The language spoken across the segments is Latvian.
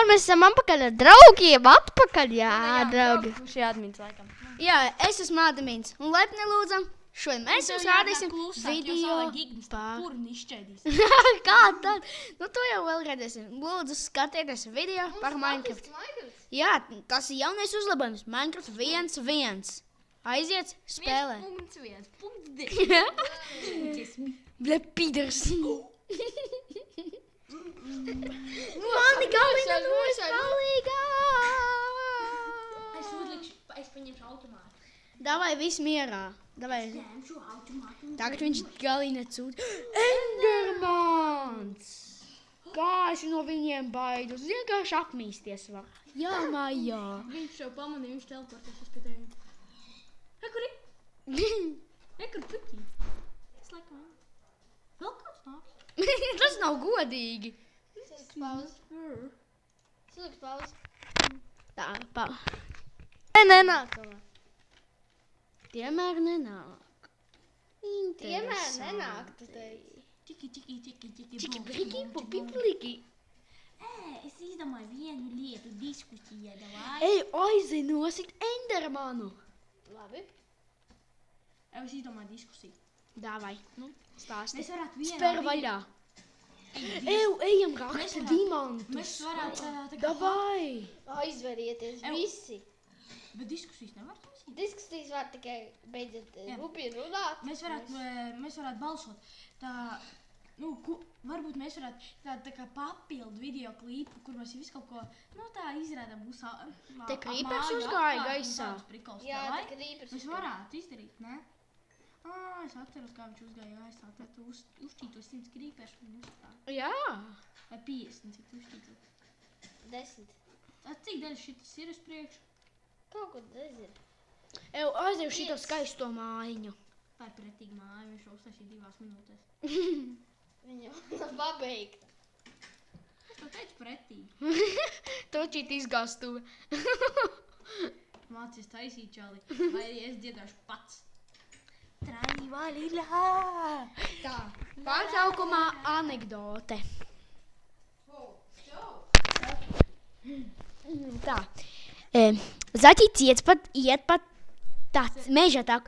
Mēs esam atpakaļ ar draugiem, jā, draugi. Šī admins laikam. Jā, es esmu admins, un lepni lūdzam, šodien mēs jums rādīsim video par... Kur nišķēdīs? Kā tad? Nu, to jau vēl redzēsim. Lūdzu, skatieties video par Minecraft. Jā, tas ir jaunais uzlabojums. Minecraft 1.1. Aiziet, spēlē. 1.1. Ble, pīders. Mani galina mūs palīgā. Es paņemšu automātu. Davai, viss mierā. Davai. Ņemšu automātu. Tagad viņš galina cūt. Endermans! Kā es no viņiem baidos? Vienkārši apmīsties var. Jā, Maijā. Viņš jau pamanīja, viņš teleportēsies pie tevi. Kur ir? Kur puķī? Es laikam. Vēl kāds nāks? Tas nav godīgi. Siliks pauz. Tā, nenāk. Tiemēr nenāk. Tiemēr nenāk, tu teici. Čiki, Pliki, pupipliki. Es izdomāju vienu lietu diskusijā, davai. Ej, aizinosit Endermanu. Labi. Es izdomāju diskusiju. Davai, nu, stāsti. Mēs varētu vienā... Spēr vaļā. Ejam raksta dimantus. Mēs varētu tā kā... Davai. Aizverieties visi. Bet diskusijas nevar taisīt? Diskusijas var tikai beidzot rupji runāt. Mēs varētu balsot. Tā, nu, varbūt mēs varētu tā kā papildu video klipu, kur mēs visu kaut ko, nu, tā izrādām mūsu... Te krīpers uzgāja gaisā. Jā, te krīpers mēs varētu izdarīt, ne? Es atceros, kā viņš uzgāja gaisā. Tad tu uzšķītos 100 krīpers un uzstāja. Jā. Vai 50, cik tu uzšķītos? 10. Tad cik daļas šitas ir uz priekšu? Kaut ko nezinu. Aizdevu šito skaisto mājiņu. Tā ir pretīga māja, viņš jau uztaisīja 2 minūtēs. Viņa nav pabeigta. Es to teicu pretīgi. Točīt izgāstuve. Mācies taisīt, čali. Vai es dziedāšu pats. Trāni valīlā. Tā, pārtraukumā anekdote. Tā. Zaķīts iet pat tāds meža tā.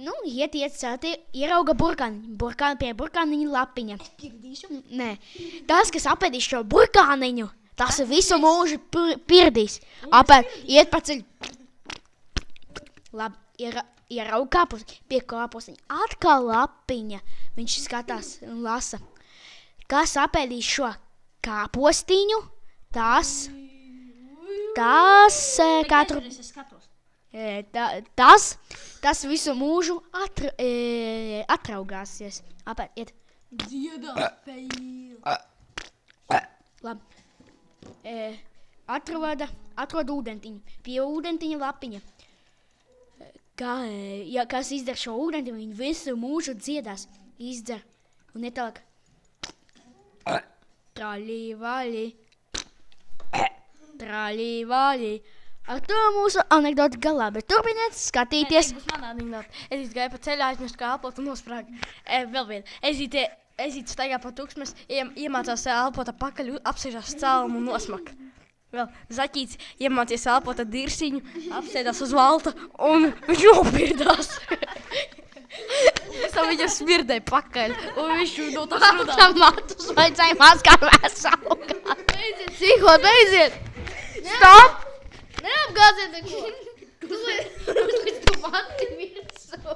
Nu, iet celtī, ierauga burkāniņu. Pie burkāniņa lapiņa. Pirdīšu? Nē. Tas, kas apēdīs šo burkāniņu, tas visu mūžu pirdīs. Iet pa ceļu. Labi, ierauga kāpusiņu. Pie kāpusiņa. Atkal lapiņa. Viņš skatās un lasa. Kas apēdīs šo kāpostiņu, tas katru... Es skatos. Tas visu mūžu atraugāsies. Iet. Dziedā, fail. Labi. Atrod ūdentiņu. Pie ūdentiņa lapiņa. Kas izdzer šo ūdentiņu, viņi visu mūžu dziedās. Izdzer. Un netālāk. Trālī, vālī. Ar to mūsu anekdoti galā, bet turpiniet skatīties. Būs manā anekdoti. Es izgāju pa ceļā, aizmirstu kā elpot un nosprāgu. Vēl vien. Es staigā pa tūkstnes, iemācās elpot pakaļ, apsēžās cēlumu un nosmaka. Vēl Zaķīts iemācies elpot dirsiņu, apsēdās uz valta un viņš nopirdās. Es tam viņam smirdēju pakaļ un viņš no tas runā. Matus vajadzēja mazgāt veselu gadu. Beidziet, ciho, beidziet! Stop! Neapgāziet neko! Tu mati virsū!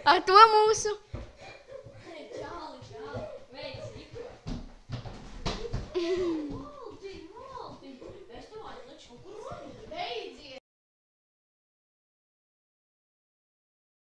Ar to mūsu